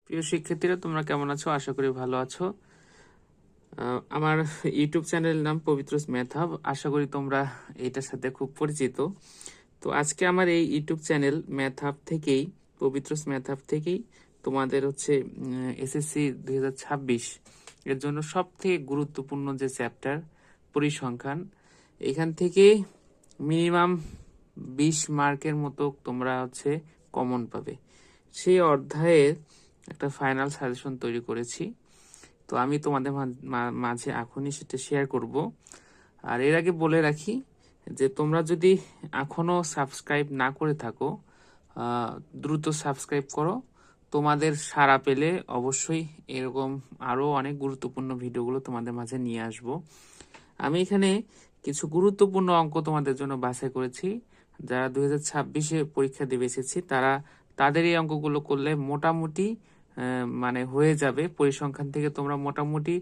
প্রিয় শিক্ষার্থীরা, তোমরা কেমন আছো? আশা করি ভালো আছো। আমার ইউটিউব চ্যানেলের নাম পবিত্রস ম্যাথ হাব। আশা করি তোমরা এটার সাথে খুব পরিচিত। তো আজকে আমার এই ইউটিউব চ্যানেল ম্যাথ হাব থেকেই, পবিত্রস ম্যাথ হাব থেকেই তোমাদের হচ্ছে এসএসসি 2026 এর জন্য সব থেকে গুরুত্বপূর্ণ যে চ্যাপ্টার পরিসংখ্যান, এখান থেকে মিনিমাম 20 মার্কের মতো তোমরা হচ্ছে কমন পাবে। সেই অধ্যায়ের একটা ফাইনাল সাজেশন তৈরি করেছি। তো আমি তোমাদের মাঝে এখনই সেটা শেয়ার করব। আর এর আগে বলে রাখি যে তোমরা যদি এখনো সাবস্ক্রাইব না করে থাকো, দ্রুত সাবস্ক্রাইব করো। তোমাদের সাড়া পেলে অবশ্যই এরকম আরো অনেক গুরুত্বপূর্ণ ভিডিওগুলো তোমাদের মাঝে নিয়ে আসব। আমি এখানে কিছু গুরুত্বপূর্ণ অঙ্ক তোমাদের জন্য বাছাই করেছি। যারা 2026-এ পরীক্ষা দেবে এসেছি তাদের এই অঙ্কগুলো করলে মোটামুটি মানে হয়ে যাবে। পরিসংখ্যান থেকে তোমরা মোটামুটি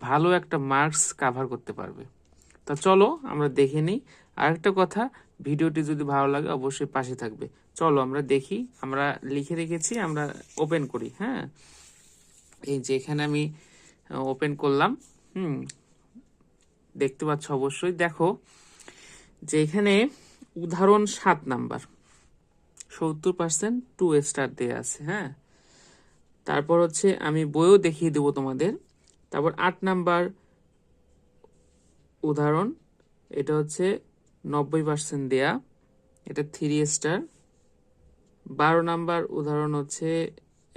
ভালো একটা মার্কস কাভার করতে পারবে। তা চলো আমরা দেখে নিই। আরেকটা কথা, ভিডিওটি যদি ভালো লাগে অবশ্যই পাশে থাকবে। চলো আমরা দেখি। আমরা লিখে রেখেছি, আমরা ওপেন করি। হ্যাঁ, এই যে এখানে আমি ওপেন করলাম। দেখতে পাচ্ছ অবশ্যই। দেখো যে এখানে উদাহরণ 7 নাম্বার 70% 2 স্টার দেয়া আছে। হ্যাঁ, তারপর হচ্ছে আমি বইও দেখিয়ে দেবো তোমাদের। তারপর 8 নাম্বার উদাহরণ, এটা হচ্ছে 90% দেয়া, এটা 3 স্টার। 12 নাম্বার উদাহরণ হচ্ছে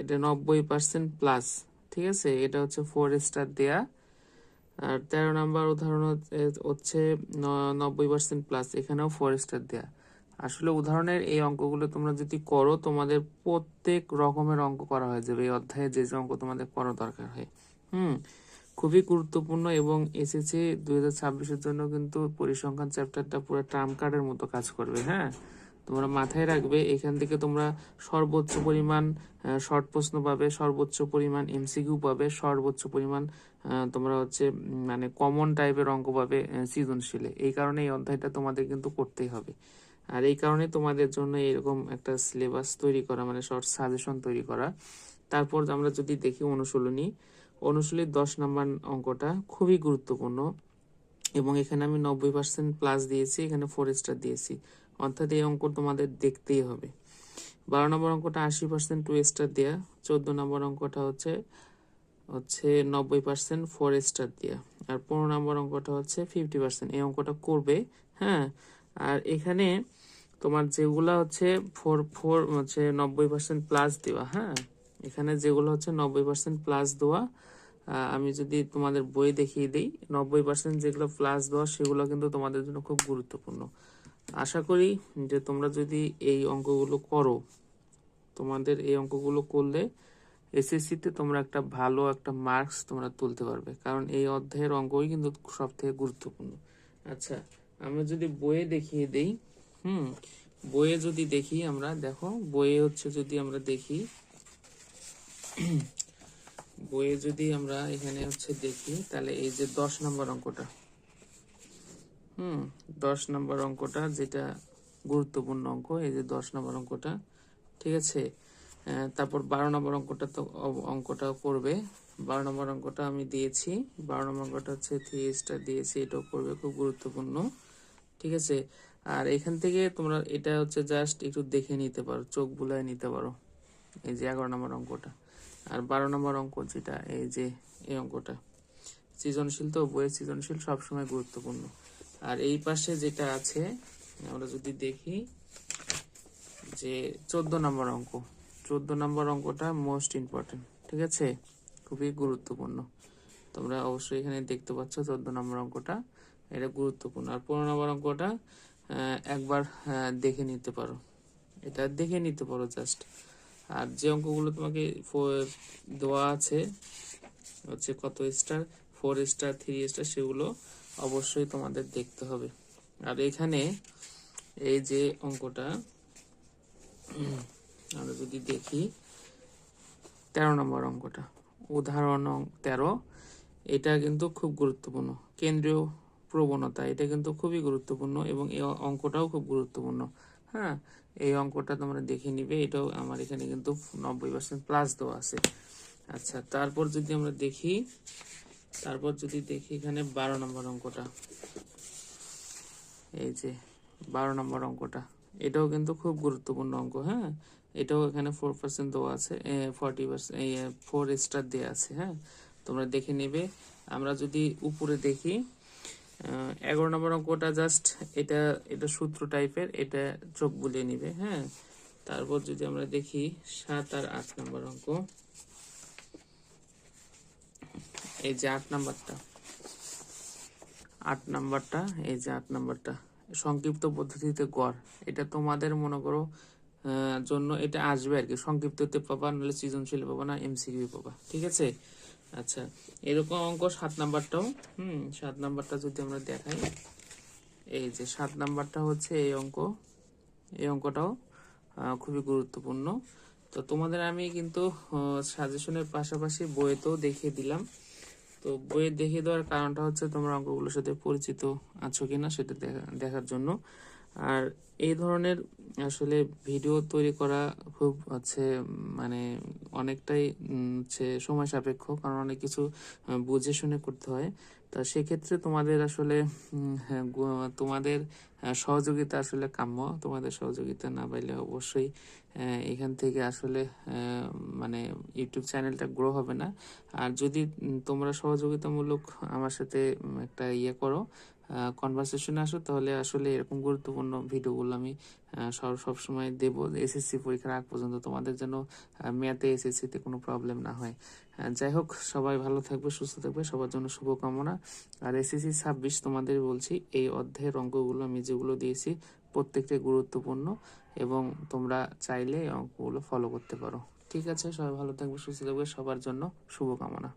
এটা 90% প্লাস, ঠিক আছে, এটা হচ্ছে 4 স্টার দেয়া। আর 13 নাম্বার উদাহরণ হচ্ছে 90% প্লাস, এখানেও 4 স্টার দেয়া। আসলে উদাহরণের এই অঙ্কগুলো তোমরা যদি করো, তোমাদের প্রত্যেক রকমের অঙ্ক করা হয়ে যাবে এই অধ্যায়ে, যে যে অঙ্ক তোমাদের করা দরকার হয়। খুবই গুরুত্বপূর্ণ এবং এসএসসি 2026-এর জন্য কিন্তু পরিসংখ্যান চ্যাপ্টারটা পুরো ট্রাম্প কার্ডের মতো কাজ করবে। হ্যাঁ, তোমরা মাথায় রাখবে, এখান থেকে তোমরা সর্বোচ্চ পরিমাণ শর্ট প্রশ্ন পাবে, সর্বোচ্চ পরিমাণ এমসিকিউ পাবে, সর্বোচ্চ পরিমাণ তোমরা হচ্ছে মানে কমন টাইপের অঙ্ক পাবে সৃজনশীলে। এই কারণে এই অধ্যায়টা তোমাদের কিন্তু করতেই হবে। আর এই কারণে তোমাদের জন্য এরকম একটা সিলেবাস তৈরি করা, মানে শর্ট সাজেশন তৈরি করা। তারপর আমরা যদি দেখি অনুশীলনী 10 নম্বর অঙ্কটা খুবই গুরুত্বপূর্ণ এবং এখানে আমি 90% প্লাস দিয়েছি, এখানে 4 স্টার দিয়েছি, অর্থাৎ এই অঙ্ক তোমাদের দেখতেই হবে। 12 নম্বর অঙ্কটা 80% 2 স্টার দেয়া। 14 নম্বর অঙ্কটা হচ্ছে 90% 4 স্টার দেয়া। আর 15 নম্বর অঙ্কটা হচ্ছে 50%, এই অঙ্কটা করবে। হ্যাঁ, আর এখানে তোমার যেগুলা হচ্ছে 90% প্লাস দেওয়া। হ্যাঁ, এখানে যেগুলো হচ্ছে 90% প্লাস দেওয়া, আমি যদি তোমাদের বই দেখিয়ে দিই, 90% যেগুলো প্লাস দেওয়া সেগুলো কিন্তু তোমাদের জন্য খুব গুরুত্বপূর্ণ। আশা করি যে তোমরা যদি এই অঙ্কগুলো করো, তোমাদের এই অঙ্কগুলো করলে এসএসসিতে তোমরা একটা ভালো একটা মার্কস তোমরা তুলতে পারবে, কারণ এই অধ্যায়ের অঙ্কই কিন্তু সব থেকে গুরুত্বপূর্ণ। আচ্ছা, আমরা যদি বইয়ে দেখিয়ে দেই, বইয়ে যদি দেখি আমরা, দেখো বইয়ে হচ্ছে যদি আমরা দেখি, বইয়ে যদি আমরা এখানে হচ্ছে দেখি, তাহলে এই যে 10 নম্বর অঙ্কটা, 10 নম্বর অঙ্কটা যেটা গুরুত্বপূর্ণ অঙ্ক, এই যে 10 নম্বর অঙ্কটা, ঠিক আছে। তারপর 12 নম্বর অঙ্কটা তো অঙ্কটাও করবে। 12 নম্বর অঙ্কটা আমি দিয়েছি, 12 নম্বর অঙ্কটা হচ্ছে 3 স্টার দিয়েছি, এটাও করবে, খুব গুরুত্বপূর্ণ, ঠিক আছে। আর এখান থেকে তোমরা এটা হচ্ছে জাস্ট একটু দেখে নিতে পারো, চোখ বুলায় নিতে পারো, এই যে 11 নম্বর অঙ্কটা। আর 12 নম্বর অঙ্ক যেটা, এই যে এই অঙ্কটা সৃজনশীল, তো বইয়ের সৃজনশীল সবসময় গুরুত্বপূর্ণ। আর এই পাশে যেটা আছে আমরা যদি দেখি যে 14 নম্বর অঙ্ক, 14 নম্বর অঙ্কটা মোস্ট ইম্পর্টেন্ট, ঠিক আছে, খুবই গুরুত্বপূর্ণ। তোমরা অবশ্যই এখানে দেখতে পাচ্ছ 14 নম্বর অঙ্কটা, এটা গুরুত্বপূর্ণ। আর 15 নম্বর অঙ্কটা একবার দেখে নিতে পারো, এটা দেখে নিতে পারো জাস্ট। আর যে অঙ্কগুলো তোমাকে দেওয়া আছে হচ্ছে কত স্টার, 4 স্টার, 3 স্টার, সেগুলো অবশ্যই তোমাদের দেখতে হবে। আর এখানে এই যে অঙ্কটা আমরা যদি দেখি, 13 নম্বর অঙ্কটা, উদাহরণ 13, এটা কিন্তু খুব গুরুত্বপূর্ণ। কেন্দ্রীয় প্রবণতা, এটা কিন্তু খুবই গুরুত্বপূর্ণ এবং এই অঙ্কটাও খুব গুরুত্বপূর্ণ। হ্যাঁ, এই অঙ্কটা তোমরা দেখে নিবে, এটাও আমার এখানে কিন্তু 90% প্লাস দেওয়া আছে। আচ্ছা, তারপর যদি আমরা দেখি, এখানে 12 নম্বর অঙ্কটা, এই যে 12 নম্বর অঙ্কটা, এটাও কিন্তু খুব গুরুত্বপূর্ণ অঙ্ক। হ্যাঁ, এটাও এখানে 4% দেওয়া আছে, 40% 4 স্টার দেওয়া আছে। হ্যাঁ, তোমরা দেখে নেবে। আমরা যদি উপরে দেখি 11 নম্বর অঙ্কটা, জাস্ট এটা এটা সূত্র টাইপের, এটা চোখ বুলিয়ে নিবে। হ্যাঁ, তারপর যদি আমরা দেখি 7 আর 8 নম্বর অঙ্ক, এই যে 8 নাম্বারটা, এই যে 8 নাম্বারটা সংক্ষিপ্ত পদ্ধতিতে গড়, এটা তোমাদের মনে করো জন্য এটা আসবে আর কি, সংক্ষিপ্ততে পাবা, নাহলে সৃজনশীল পাবা না, এমসিকিউ পাবা। ঠিক আছে। আচ্ছা, এরকম অঙ্ক 7 নাম্বারটাও, 7 নাম্বারটা যদি আমরা দেখাই, এই যে 7 নাম্বারটা হচ্ছে এই অঙ্কটাও খুবই গুরুত্বপূর্ণ। তো তোমাদের আমি কিন্তু সাজেশনের পাশাপাশি বইয়েতেও দেখিয়ে দিলাম। তো বইয়ে দেখিয়ে দেওয়ার কারণটা হচ্ছে তোমরা অঙ্কগুলোর সাথে পরিচিত আছো কিনা সেটা দেখার জন্য। আর এই ধরনের আসলে ভিডিও তৈরি করা খুব হচ্ছে মানে অনেকটাই হচ্ছে সময় সাপেক্ষ, কারণ অনেক কিছু বুঝে শুনে করতে হয়। তা সেক্ষেত্রে তোমাদের আসলে হ্যাঁ, তোমাদের সহযোগিতা আসলে কাম্য। তোমাদের সহযোগিতা না পাইলে অবশ্যই এখান থেকে আসলে মানে ইউটিউব চ্যানেলটা গ্রো হবে না। আর যদি তোমরা সহযোগিতামূলক আমার সাথে একটা ইয়ে করো, কনভারসেশনে আসো, তাহলে আসলে এরকম গুরুত্বপূর্ণ ভিডিওগুলো আমি সবসময় দেব, এসএসসি পরীক্ষার আগ পর্যন্ত, তোমাদের যেন ম্যাথে এসএসসিতে কোনো প্রবলেম না হয়। যাই হোক, সবাই ভালো থাকবে, সুস্থ থাকবে, সবার জন্য শুভকামনা। আর এসএসসি 26 তোমাদের বলছি, এই অধ্যায়ের অঙ্কগুলো আমি যেগুলো দিয়েছি প্রত্যেকটাই গুরুত্বপূর্ণ, এবং তোমরা চাইলে এই অঙ্কগুলো ফলো করতে পারো। ঠিক আছে, সবাই ভালো থাকবে, সুস্থ থাকবে, সবার জন্য শুভকামনা।